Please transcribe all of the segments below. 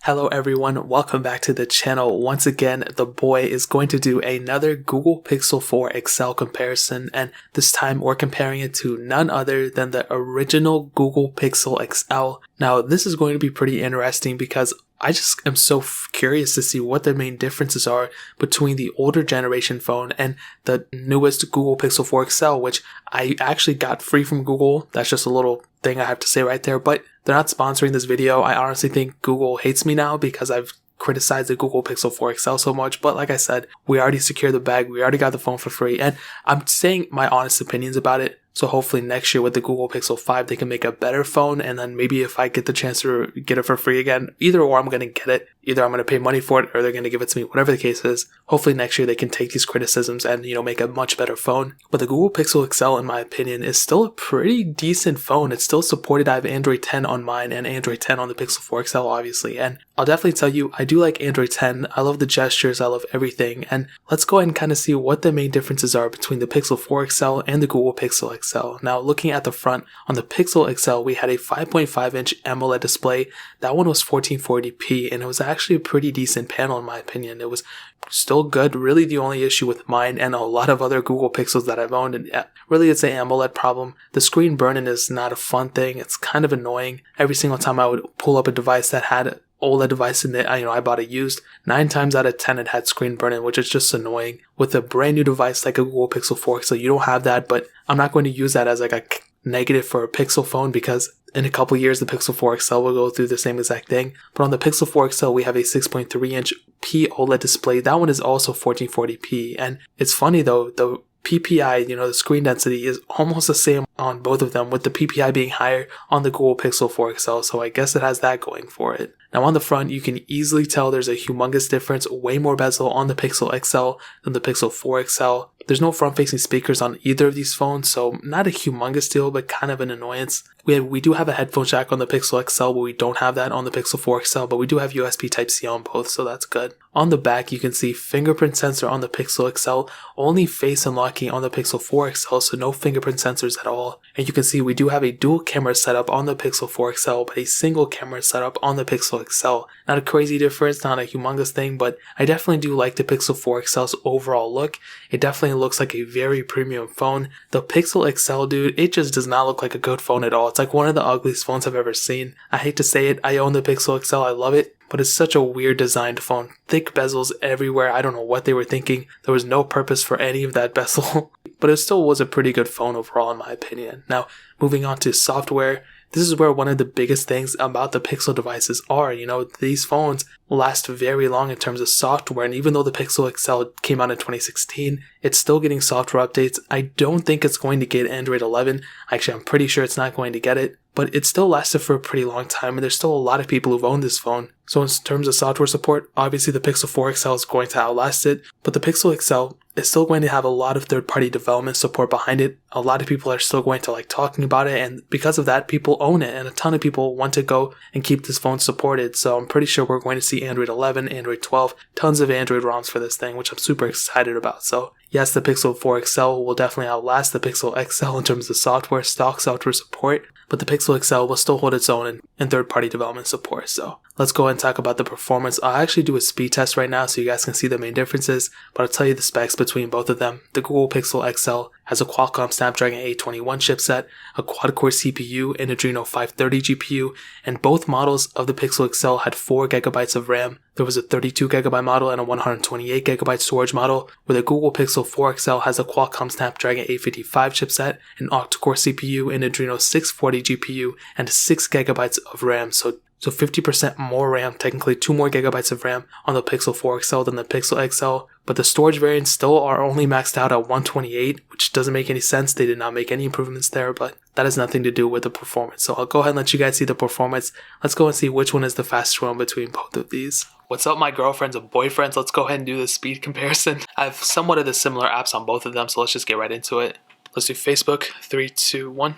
Hello everyone, welcome back to the channel. Once again, the boy is going to do another Google Pixel 4 XL comparison, and this time we're comparing it to none other than the original Google Pixel XL. Now this is going to be pretty interesting because I just am so curious to see what the main differences are between the older generation phone and the newest Google Pixel 4 XL, which I actually got free from Google. That's just a little thing I have to say right there, but they're not sponsoring this video. I honestly think Google hates me now because I've criticized the Google Pixel 4 XL so much, but like I said, we already secured the bag, we already got the phone for free, and I'm saying my honest opinions about it. So hopefully next year with the Google Pixel 5, they can make a better phone, and then maybe if I get the chance to get it for free again, either or I'm going to get it. Either I'm going to pay money for it or they're going to give it to me, whatever the case is. Hopefully next year they can take these criticisms and, make a much better phone. But the Google Pixel XL, in my opinion, is still a pretty decent phone. It's still supported. I have Android 10 on mine and Android 10 on the Pixel 4 XL, obviously. And I'll definitely tell you, I do like Android 10. I love the gestures. I love everything. And let's go ahead and kind of see what the main differences are between the Pixel 4 XL and the Google Pixel XL. Now, looking at the front, on the Pixel XL, we had a 5.5-inch AMOLED display. That one was 1440p, and it was actually a pretty decent panel in my opinion. It was still good. Really the only issue with mine and a lot of other Google Pixels that I've owned, and really it's an AMOLED problem. The screen burn-in is not a fun thing. It's kind of annoying. Every single time I would pull up a device that had OLED device in it, I bought it used, 9 times out of 10 it had screen burn-in, which is just annoying. With a brand new device like a Google Pixel 4 XL, you don't have that, but I'm not going to use that as like a negative for a Pixel phone because in a couple years the Pixel 4 XL will go through the same exact thing. But on the Pixel 4 XL we have a 6.3-inch P OLED display. That one is also 1440p, and it's funny though, the PPI, the screen density is almost the same on both of them, with the PPI being higher on the Google Pixel 4 XL, so I guess it has that going for it. Now on the front, you can easily tell there's a humongous difference, way more bezel on the Pixel XL than the Pixel 4 XL. There's no front-facing speakers on either of these phones, so not a humongous deal, but kind of an annoyance. We do have a headphone jack on the Pixel XL, but we don't have that on the Pixel 4 XL, but we do have USB Type-C on both, so that's good. On the back, you can see fingerprint sensor on the Pixel XL, only face unlocking on the Pixel 4 XL, so no fingerprint sensors at all. And you can see we do have a dual camera setup on the Pixel 4 XL, but a single camera setup on the Pixel XL. Not a crazy difference, not a humongous thing, but I definitely do like the Pixel 4 XL's overall look. It definitely looks like a very premium phone. The Pixel XL, dude, it just does not look like a good phone at all. It's like one of the ugliest phones I've ever seen. I hate to say it, I own the Pixel XL, I love it, but it's such a weird designed phone. Thick bezels everywhere. I don't know what they were thinking. There was no purpose for any of that bezel, but it still was a pretty good phone overall in my opinion. Now, moving on to software. This is where one of the biggest things about the Pixel devices are. These phones last very long in terms of software, and even though the Pixel XL came out in 2016, it's still getting software updates. I don't think it's going to get Android 11. Actually, I'm pretty sure it's not going to get it, but it still lasted for a pretty long time, and there's still a lot of people who've owned this phone. So in terms of software support, obviously the Pixel 4 XL is going to outlast it, but the Pixel XL is still going to have a lot of third-party development support behind it. A lot of people are still going to like talking about it, and because of that, people own it, and a ton of people want to go and keep this phone supported. So I'm pretty sure we're going to see Android 11, Android 12, tons of Android ROMs for this thing, which I'm super excited about. So yes, the Pixel 4 XL will definitely outlast the Pixel XL in terms of stock software support, but the Pixel XL will still hold its own in third-party development support. So let's go ahead and talk about the performance. I'll actually do a speed test right now so you guys can see the main differences, but I'll tell you the specs between both of them. The Google Pixel XL has a Qualcomm Snapdragon 821 chipset, a quad-core CPU, and Adreno 530 GPU, and both models of the Pixel XL had 4GB of RAM. There was a 32GB model and a 128GB storage model, where the Google Pixel 4 XL has a Qualcomm Snapdragon 855 chipset, an octa-core CPU, an Adreno 640 GPU, and 6GB of RAM. So 50% more RAM, technically 2 more gigabytes of RAM on the Pixel 4 XL than the Pixel XL, but the storage variants still are only maxed out at 128, which doesn't make any sense. They did not make any improvements there, but that has nothing to do with the performance. So I'll go ahead and let you guys see the performance. Let's go and see which one is the fastest one between both of these. What's up, my girlfriends and boyfriends? Let's go ahead and do the speed comparison. I have somewhat of the similar apps on both of them, so let's just get right into it. Let's do Facebook. 3, 2, 1.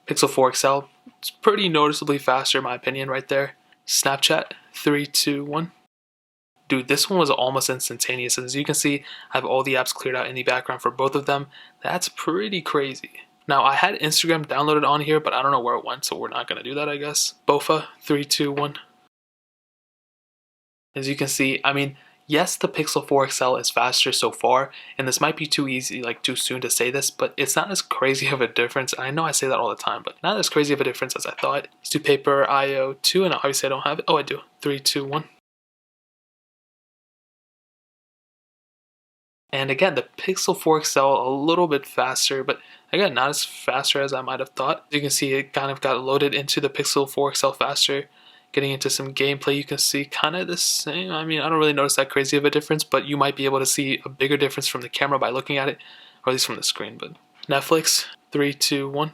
Pixel 4 XL, it's pretty noticeably faster in my opinion right there. Snapchat, 3, 2, 1. Dude, this one was almost instantaneous, and as you can see, I have all the apps cleared out in the background for both of them. That's pretty crazy. Now, I had Instagram downloaded on here, but I don't know where it went, so we're not going to do that, I guess. Bofa, 3, 2, 1. As you can see, I mean, yes, the Pixel 4 XL is faster so far, and this might be too easy, like too soon to say this, but it's not as crazy of a difference. I know I say that all the time, but not as crazy of a difference as I thought. Let's do paper IO2, and obviously I don't have it. Oh, I do. 3, 2, 1. And again, the Pixel 4 XL a little bit faster, but again, not as faster as I might have thought. You can see it kind of got loaded into the Pixel 4 XL faster. Getting into some gameplay, you can see kind of the same. I mean, I don't really notice that crazy of a difference, but you might be able to see a bigger difference from the camera by looking at it, or at least from the screen. But Netflix, 3, 2, 1.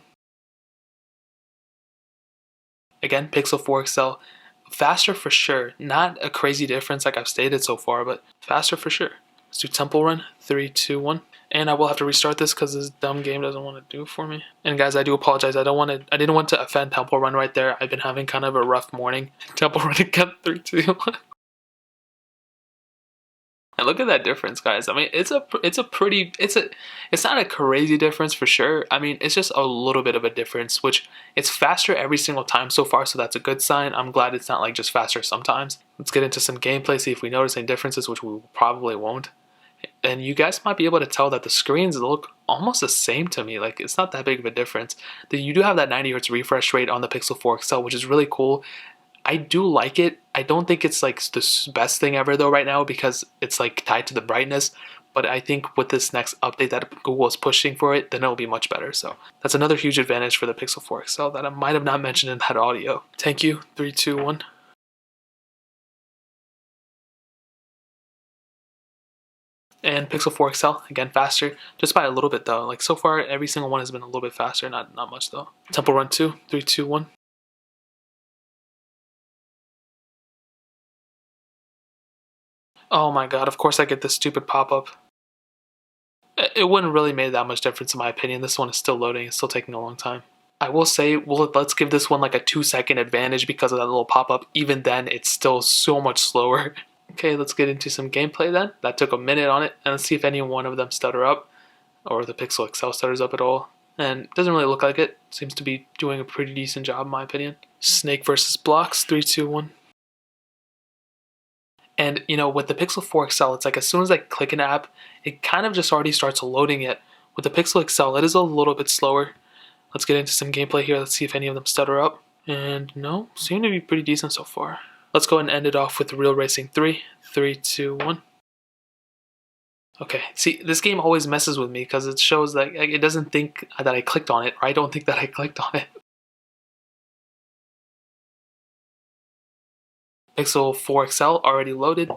Again, Pixel 4 XL, faster for sure. Not a crazy difference like I've stated so far, but faster for sure. Let's do Temple Run, 3, 2, 1. And I will have to restart this because this dumb game doesn't want to do it for me. And guys, I do apologize. I didn't want to offend Temple Run right there. I've been having kind of a rough morning. Temple Run again, 3, 2, 1. And look at that difference, guys. I mean, it's not a crazy difference for sure. I mean, it's just a little bit of a difference, which it's faster every single time so far, so that's a good sign. I'm glad it's not like just faster sometimes. Let's get into some gameplay, see if we notice any differences, which we probably won't. And you guys might be able to tell that the screens look almost the same to me. Like, it's not that big of a difference. You do have that 90 Hz refresh rate on the Pixel 4 XL, which is really cool. I do like it. I don't think it's like the best thing ever though right now because it's like tied to the brightness. But I think with this next update that Google is pushing for it, then it'll be much better. So that's another huge advantage for the Pixel 4 XL that I might have not mentioned in that audio. Thank you. 3, 2, 1. And Pixel 4 XL, again, faster, just by a little bit though. Like so far, every single one has been a little bit faster, not much though. Temple Run 2, 3, 2, 1. Oh my god, of course I get this stupid pop-up. It wouldn't really make that much difference in my opinion. This one is still loading, it's still taking a long time. I will say, well, let's give this one like a 2-second advantage because of that little pop-up. Even then, it's still so much slower. Okay, let's get into some gameplay then. That took a minute on it, and let's see if any one of them stutter up, or the Pixel XL stutters up at all. And it doesn't really look like it. Seems to be doing a pretty decent job in my opinion. Snake versus blocks, 3, 2, 1. And you know, with the Pixel 4 XL, it's like as soon as I click an app, it kind of just already starts loading it. With the Pixel XL, it is a little bit slower. Let's get into some gameplay here. Let's see if any of them stutter up. And no, seem to be pretty decent so far. Let's go ahead and end it off with Real Racing 3. 3, 2, 1. Okay, see, this game always messes with me because it shows that it doesn't think that I clicked on it, or I don't think that I clicked on it. Pixel 4 XL already loaded.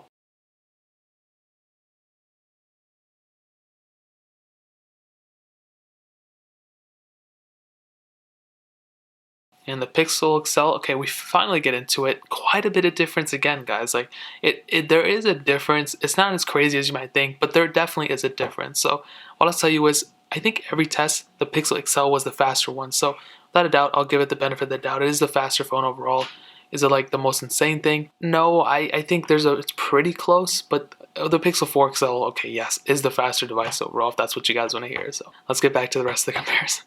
And the Pixel XL, okay, we finally get into it. Quite a bit of difference again, guys. Like, there is a difference. It's not as crazy as you might think, but there definitely is a difference. So what I'll tell you is, I think every test, the Pixel XL was the faster one. So without a doubt, I'll give it the benefit of the doubt. It is the faster phone overall. Is it like the most insane thing? No, I think it's pretty close, but the Pixel 4 XL, okay, yes, is the faster device overall, if that's what you guys want to hear. So let's get back to the rest of the comparison.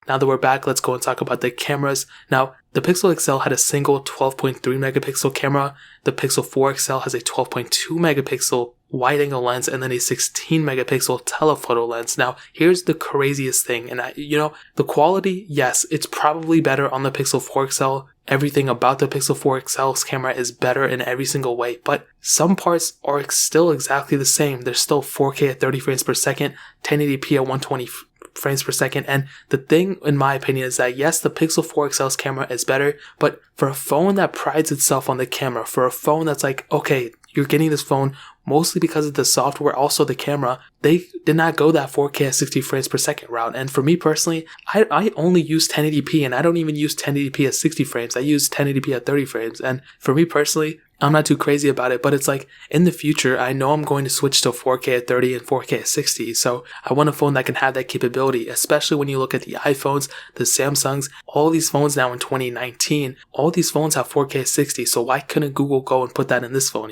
Now that we're back, let's go and talk about the cameras. Now, the Pixel XL had a single 12.3 megapixel camera. The Pixel 4 XL has a 12.2 megapixel wide-angle lens and then a 16 megapixel telephoto lens. Now, here's the craziest thing. And the quality, yes, it's probably better on the Pixel 4 XL. Everything about the Pixel 4 XL's camera is better in every single way, but some parts are still exactly the same. There's still 4K at 30 frames per second, 1080p at 120 frames per second. And the thing, in my opinion, is that yes, the Pixel 4 XL's camera is better, but for a phone that prides itself on the camera, for a phone that's like, okay, you're getting this phone mostly because of the software, also the camera, they did not go that 4K at 60 frames per second route. And for me personally, I only use 1080p, and I don't even use 1080p at 60 frames. I use 1080p at 30 frames. And for me personally, I'm not too crazy about it, but it's like in the future, I know I'm going to switch to 4K at 30 and 4K at 60. So I want a phone that can have that capability, especially when you look at the iPhones, the Samsungs, all these phones now in 2019, all these phones have 4K at 60. So why couldn't Google go and put that in this phone,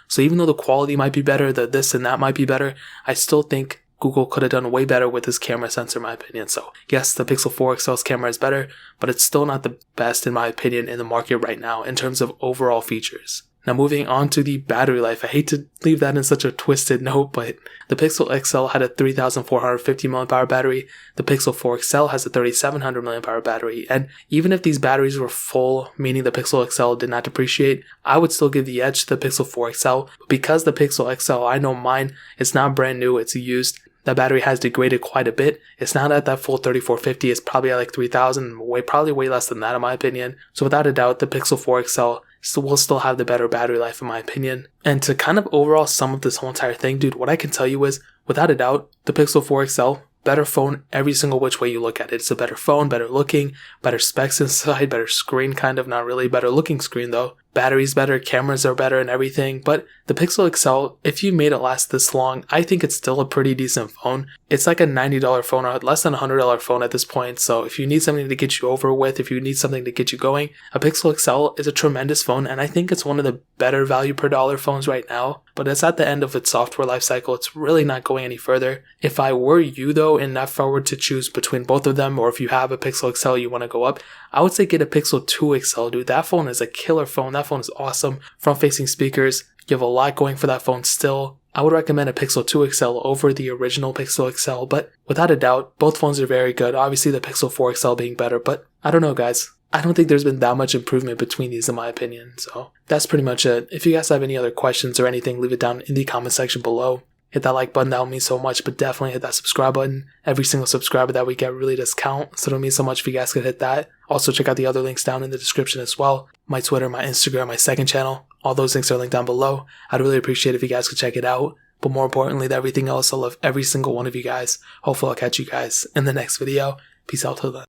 So even though the quality might be better, the this and that might be better, I still think Google could have done way better with this camera sensor, in my opinion. So yes, the Pixel 4 XL's camera is better, but it's still not the best, in my opinion, in the market right now in terms of overall features. Now moving on to the battery life. I hate to leave that in such a twisted note, but the Pixel XL had a 3450 mAh battery. The Pixel 4 XL has a 3700 mAh battery. And even if these batteries were full, meaning the Pixel XL did not depreciate, I would still give the edge to the Pixel 4 XL. Because the Pixel XL, I know mine, it's not brand new, it's used. That battery has degraded quite a bit. It's not at that full 3450, it's probably at like 3000, probably way less than that in my opinion. So without a doubt, the Pixel 4 XL will still have the better battery life in my opinion. And to kind of overall sum up this whole entire thing, dude, what I can tell you is, without a doubt, the Pixel 4 XL, better phone every single which way you look at it. It's a better phone, better looking, better specs inside, better screen kind of, not really better looking screen though. Battery's better, cameras are better and everything, but the Pixel XL, if you made it last this long, I think it's still a pretty decent phone. It's like a $90 phone or less than a $100 phone at this point, so if you need something to get you over with, if you need something to get you going, a Pixel XL is a tremendous phone, and I think it's one of the better value per dollar phones right now, but it's at the end of its software life cycle. It's really not going any further. If I were you though, and if I were to choose between both of them, or if you have a Pixel XL you want to go up, I would say get a Pixel 2 XL, dude. That phone is a killer phone. That phone is awesome. Front-facing speakers. You have a lot going for that phone still. I would recommend a Pixel 2 XL over the original Pixel XL, but without a doubt, both phones are very good. Obviously, the Pixel 4 XL being better, but I don't know, guys. I don't think there's been that much improvement between these in my opinion, so that's pretty much it. If you guys have any other questions or anything, leave it down in the comment section below. Hit that like button, that would mean so much, but definitely hit that subscribe button. Every single subscriber that we get really does count, so it would mean so much if you guys could hit that. Also, check out the other links down in the description as well. My Twitter, my Instagram, my second channel. All those links are linked down below. I'd really appreciate if you guys could check it out. But more importantly than everything else, I love every single one of you guys. Hopefully I'll catch you guys in the next video. Peace out till then.